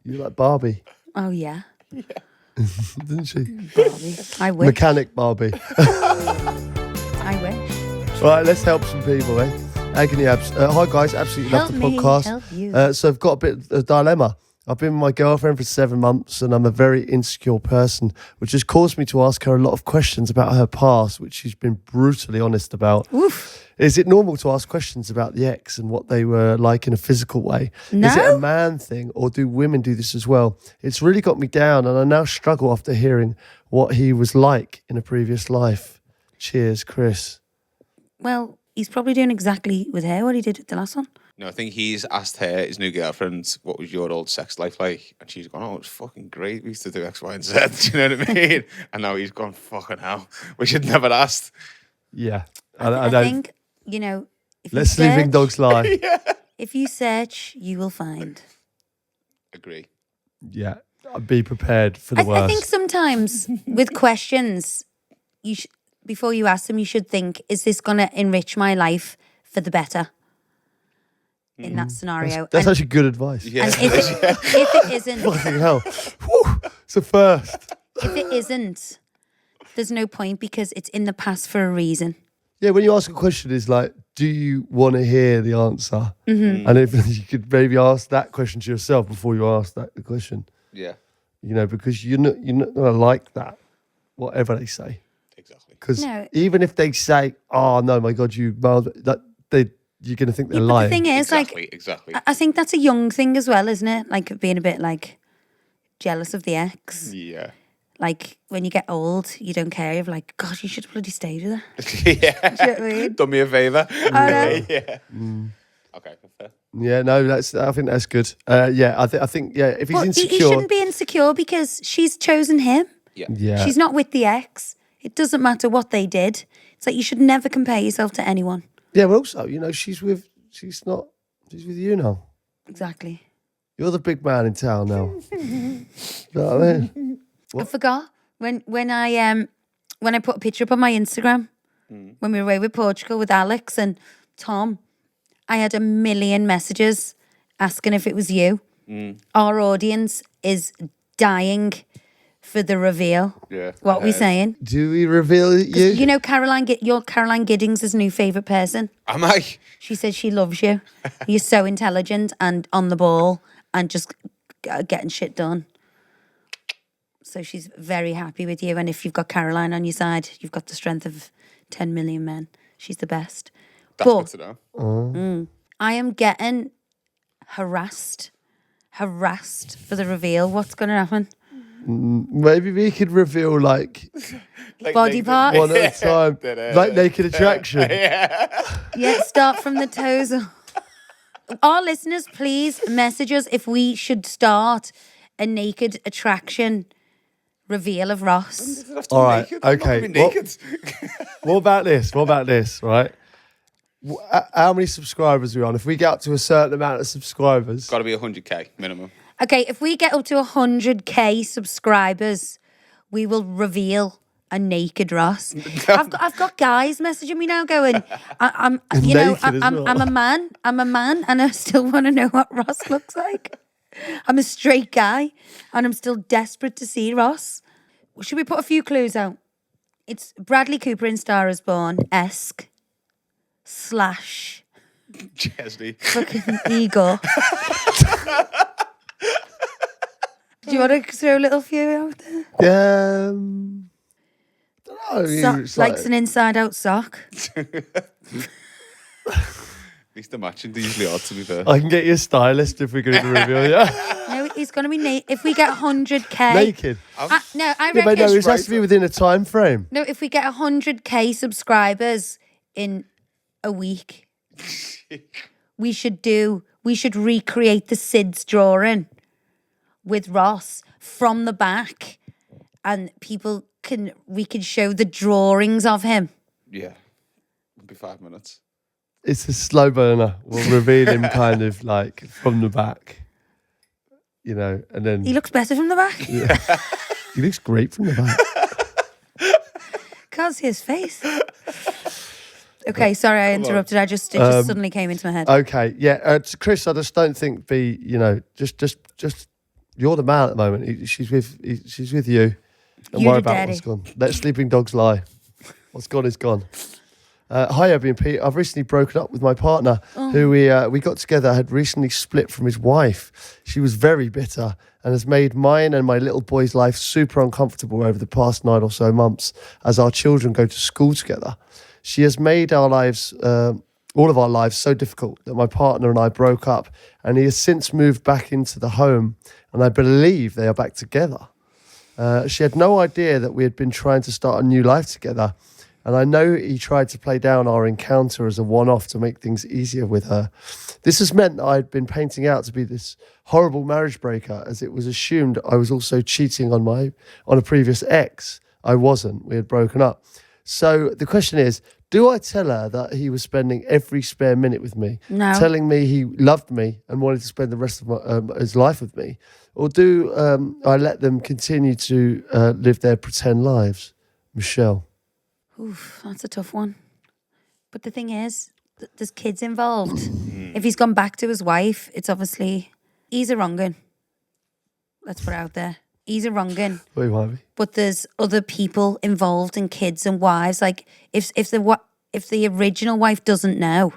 You're like Barbie, Oh yeah, didn't she? Barbie. I wish. Mechanic Barbie. I wish. Right, let's help some people, eh? Agony Abs. Hi, guys. Absolutely Help love the me, podcast. help you. So I've got a bit of a dilemma. I've been with my girlfriend for 7 months and I'm a very insecure person, which has caused me to ask her a lot of questions about her past, which she's been brutally honest about. Oof. Is it normal to ask questions about the ex and what they were like in a physical way? No. Is it a man thing or do women do this as well? It's really got me down and I now struggle after hearing what he was like in a previous life. Cheers, Chris. Well, he's probably doing exactly with her what he did with the last one. No, I think he's asked her, his new girlfriend, what was your old sex life like? And she's gone, oh, it was fucking great. We used to do X, Y, and Z. Do you know what I mean? And now he's gone, fucking hell. We should never asked. Yeah. I don't. think, you know, if you Let sleeping search, dogs lie. if you search, you will find. Agree. Yeah, be prepared for the worst. I think sometimes with questions, before you ask them, you should think, is this going to enrich my life for the better in that scenario? That's actually good advice. Yeah. And if it isn't, Fucking hell. Whew, it's a first. if it isn't, there's no point because it's in the past for a reason. Yeah, when you ask a question, it's like, do you want to hear the answer? Mm-hmm. And if you could maybe ask that question to yourself before you ask the question, Yeah. Because you're not going to like that, whatever they say. Exactly. Because No. even if they say, oh, no, my God, you're going to think they're But lying. the thing is, Exactly. I think that's a young thing as well, isn't it? Like being a bit like jealous of the ex. Yeah. Like when you get old, you don't care. You're like, God, you should have bloody stayed with her. Yeah. Do you know what I mean? Done me a favour. I know. Yeah. Okay, fair. Yeah, no, I think that's good. I think, if he's But insecure. he shouldn't be insecure because she's chosen him. Yeah. She's not with the ex. It doesn't matter what they did. It's like you should never compare yourself to anyone. Yeah, but also, she's with you now. Exactly. You're the big man in town now. You know what I mean? I forgot when I put a picture up on my Instagram when we were away with Portugal with Alex and Tom. I had 1 million messages asking if it was you. Our audience is dying for the reveal. Yeah. What are we saying? Do we reveal you? You know you're Caroline Giddings' new favourite person. Am I? She says she loves you. You're so intelligent and on the ball and just getting shit done. So she's very happy with you. And if you've got Caroline on your side, you've got the strength of 10 million men. She's the best. That's But good to know. I am getting harassed for the reveal. What's going to happen? Maybe we could reveal like Body Nathan. part? one at a time, like Naked Attraction. Yeah, start from the toes up. Our listeners, please message us if we should start a Naked Attraction reveal of Ross. All right, Naked? I'm not okay. gonna be naked. What about this? Right? How many subscribers are we on? If we get up to a certain amount of subscribers, Got to be 100k minimum. Okay, if we get up to 100k subscribers, we will reveal a naked Ross. I've got guys messaging me now going, I'm a man, and I still want to know what Ross looks like. I'm a straight guy, and I'm still desperate to see Ross. Should we put a few clues out? It's Bradley Cooper in Star Is Born-esque / Chesley. fucking Igor. Do you want to throw a little few out there? Likes an inside-out sock. At least the matching usually are, to be fair. I can get you a stylist if we're going to reveal. Yeah, No, he's going to be naked. If we get 100k. naked. I Yeah, reckon. but no, it has to be within a time frame. No, if we get 100k subscribers in a week, we should recreate the Sid's drawing with Ross from the back, and we can show the drawings of him. Yeah. It'll be 5 minutes. It's a slow burner. We'll reveal him kind of like from the back, and then He looks better from the back. he looks great from the back. Can't see his face. Okay, sorry I interrupted. It just suddenly came into my head. Okay, yeah, Chris, I just don't think just you're the man at the moment. She's with you. Don't You're worry the about daddy. what's gone. Let sleeping dogs lie. What's gone is gone. Hi, Abbey and Pete. I've recently broken up with my partner, who we got together, had recently split from his wife. She was very bitter and has made mine and my little boy's life super uncomfortable over the past 9 or so months as our children go to school together. She has made our lives, all of our lives, so difficult that my partner and I broke up, and he has since moved back into the home, and I believe they are back together. She had no idea that we had been trying to start a new life together. And I know he tried to play down our encounter as a one-off to make things easier with her. This has meant that I had been painting out to be this horrible marriage breaker, as it was assumed I was also cheating on a previous ex. I wasn't. We had broken up. So the question is, Do I tell her that he was spending every spare minute with me, No. telling me he loved me and wanted to spend the rest of his life with me? Or do I let them continue to live their pretend lives? Michelle. Oof, that's a tough one. But the thing is, there's kids involved. If he's gone back to his wife, it's obviously, he's a wrong-un. Let's put it out there. He's a wrong-un. Wait, might be. But there's other people involved and kids and wives. Like, if the original wife doesn't know,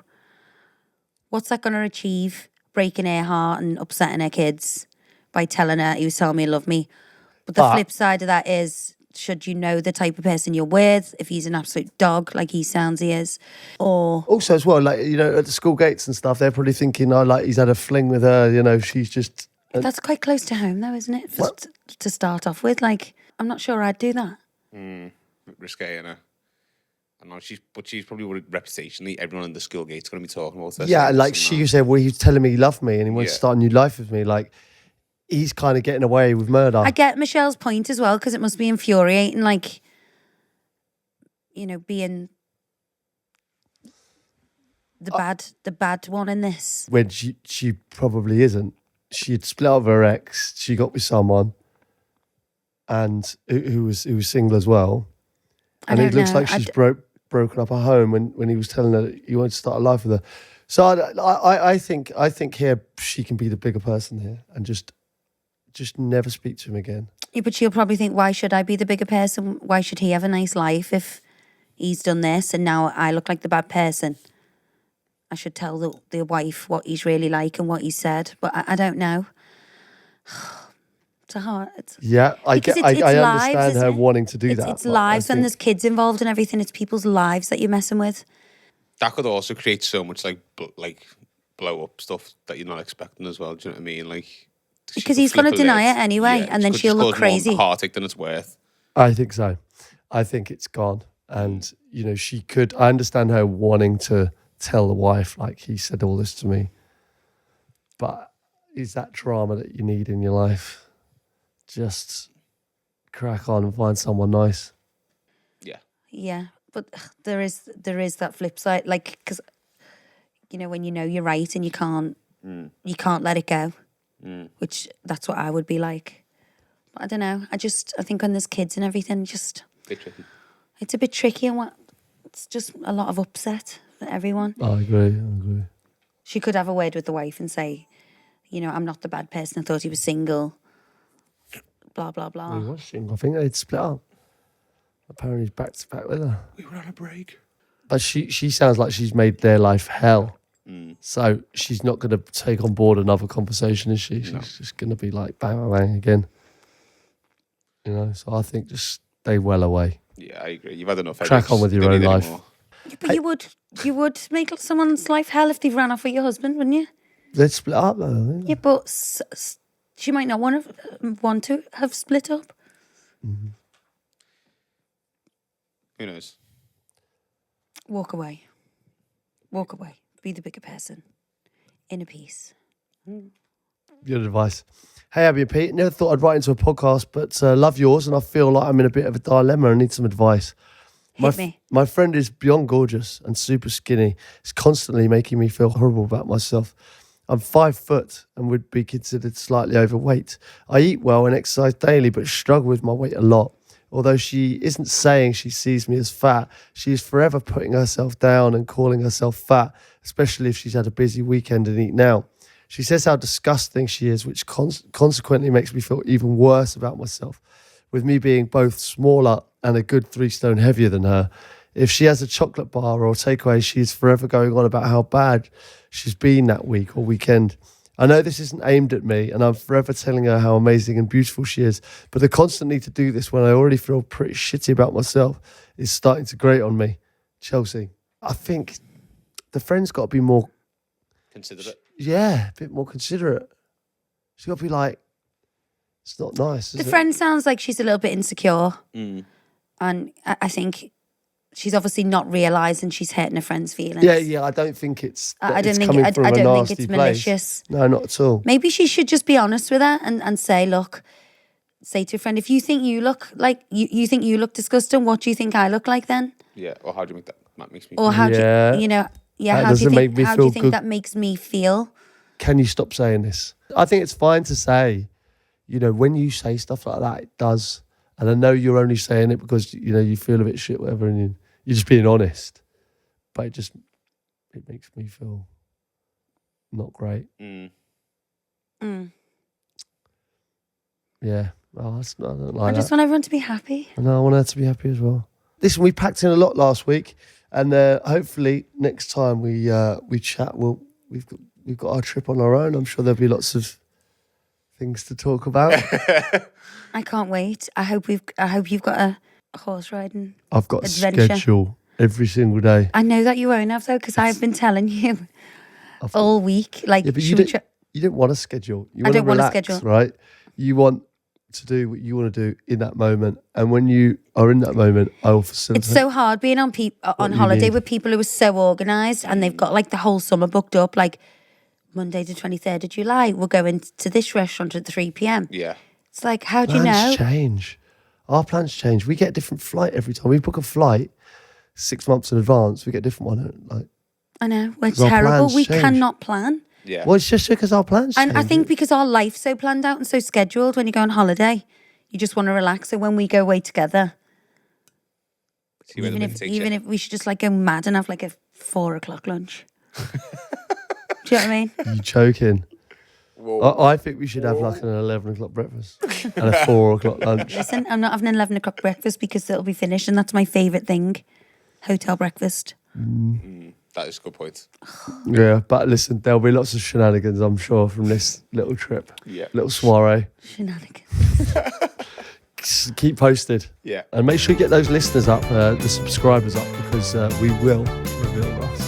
what's that going to achieve? Breaking her heart and upsetting her kids by telling her he was telling me he loved me. But the flip side of that is, should you know the type of person you're with, if he's an absolute dog like he sounds he is, or... Also as well, like, you know, at the school gates and stuff, they're probably thinking, oh, like, he's had a fling with her, you know, she's just... That's quite close to home though, isn't it? To start off with, like, I'm not sure I'd do that. Risque, you know. I know she's probably worried reputationally. Everyone in the school gate's going to be talking about this. Yeah, like she said, well, he was telling me he loved me and he wanted to start a new life with me. Like, he's kind of getting away with murder. I get Michelle's point as well, because it must be infuriating, like, you know, being the bad one in this. When she probably isn't. She'd split up with her ex. She got with someone, and who was single as well. And it looks like she's broken up her home when he was telling her that he wanted to start a life with her. So I think here she can be the bigger person here and just never speak to him again. Yeah, but she'll probably think, why should I be the bigger person? Why should he have a nice life if he's done this and now I look like the bad person? I should tell the wife what he's really like and what he said, but I don't know. It's a hard. I lives, understand her wanting to do that. It's lives when there's kids involved and everything. It's people's lives that you're messing with. That could also create so much like blow up stuff that you're not expecting as well. Do you know what I mean? Like, because he's going to deny it anyway, and then she'll look crazy. More heartache than it's worth. I think so. I think it's gone, and you know she could. I understand her wanting to tell the wife, like, he said all this to me, but is that drama that you need in your life? Just crack on and find someone nice. Yeah, but there is that flip side, like, because you know when you know you're right and you can't let it go, which that's what I would be like. But I don't know. I think when there's kids and everything, it's a bit tricky, and it's just a lot of upset for everyone. I agree. She could have a word with the wife and say, you know, I'm not the bad person. I thought he was single. Blah, blah, blah. He was single. I think they'd split up. Apparently he's back to back with her. We were on a break. But she sounds like she's made their life hell. So she's not going to take on board another conversation, is she? She's just going to be like, bang, bang, bang again. You know, so I think just stay well away. Yeah, I agree. You've had enough. Crack on with your own life. Yeah, but you would make someone's life hell if they've ran off with your husband, wouldn't you? They'd split up though. Yeah, but she might not want to have split up. Mm-hmm. Who knows? Walk away. Be the bigger person. Inner peace. Good advice. Hey, Abbey and Pete. Never thought I'd write into a podcast, but love yours, and I feel like I'm in a bit of a dilemma and need some advice. Hit me. My friend is beyond gorgeous and super skinny. It's constantly making me feel horrible about myself. I'm 5 foot and would be considered slightly overweight. I eat well and exercise daily, but struggle with my weight a lot. Although she isn't saying she sees me as fat, she is forever putting herself down and calling herself fat, especially if she's had a busy weekend and eaten out. She says how disgusting she is, which consequently makes me feel even worse about myself, with me being both smaller and a good 3 stone heavier than her. If she has a chocolate bar or takeaway, she is forever going on about how bad she's been that week or weekend. I know this isn't aimed at me, and I'm forever telling her how amazing and beautiful she is, but the constant need to do this when I already feel pretty shitty about myself is starting to grate on me. Chelsea, I think the friend's got to be more... Considerate. Yeah, a bit more considerate. She's got to be like, it's not nice, The friend sounds like she's a little bit insecure. And I think she's obviously not realising she's hurting her friend's feelings. Yeah, I don't think it's I don't think it's malicious. No, not at all. Maybe she should just be honest with her and say, look, say to a friend, if you think you look like, you think you look disgusting, what do you think I look like then? Yeah, or how do you make that? That makes me. Or how Yeah. do you know? Yeah, That how do you doesn't make think? me How do feel you think good. that makes me feel? Can you stop saying this? I think it's fine to say, when you say stuff like that, it does. And I know you're only saying it because, you feel a bit shit, whatever, and you're just being honest. But it makes me feel not great. Mm. Yeah. Oh, I don't like I that. just want everyone to be happy. I know, I want her to be happy as well. Listen, we packed in a lot last week, and hopefully next time we chat, we've got our trip on our own. I'm sure there'll be lots of things to talk about. I can't wait. I hope you've got a horse riding. I've got Adventure. a schedule every single day. I know that you won't have though, because I've been telling you all week. Like, Yeah, but should you we don't want a schedule. You I want to don't want a relax, schedule. right? You want to do what you want to do in that moment, and when you are in that moment, I will facilitate. It's so hard being on you holiday need. with people who are so organised and they've got like the whole summer booked up. Like Monday the 23rd of July, we're going to this restaurant at 3 p.m. Yeah. It's like, how do you Plans know? change. Our plans change. We get a different flight every time. We book a flight 6 months in advance. We get a different one. Like, I know, we're 'Cause our terrible. plans We change. cannot plan. Yeah. well, it's just because our plans change. And I think because our life's so planned out and so scheduled, when you go on holiday, you just want to relax. So when we go away together, See where the wind takes you. even if we should just like go mad and have like a 4 o'clock lunch. Do you know what I mean? You choking. Whoa. I think we should have like an 11 o'clock breakfast and a 4 o'clock lunch. Listen, I'm not having an 11 o'clock breakfast because it'll be finished, and that's my favourite thing. Hotel breakfast. That is a good point. Yeah, but listen, there'll be lots of shenanigans, I'm sure, from this little trip. Yeah. Little soiree. Shenanigans. Keep posted. Yeah. And make sure you get those listeners up, the subscribers up, because we will reveal Ross.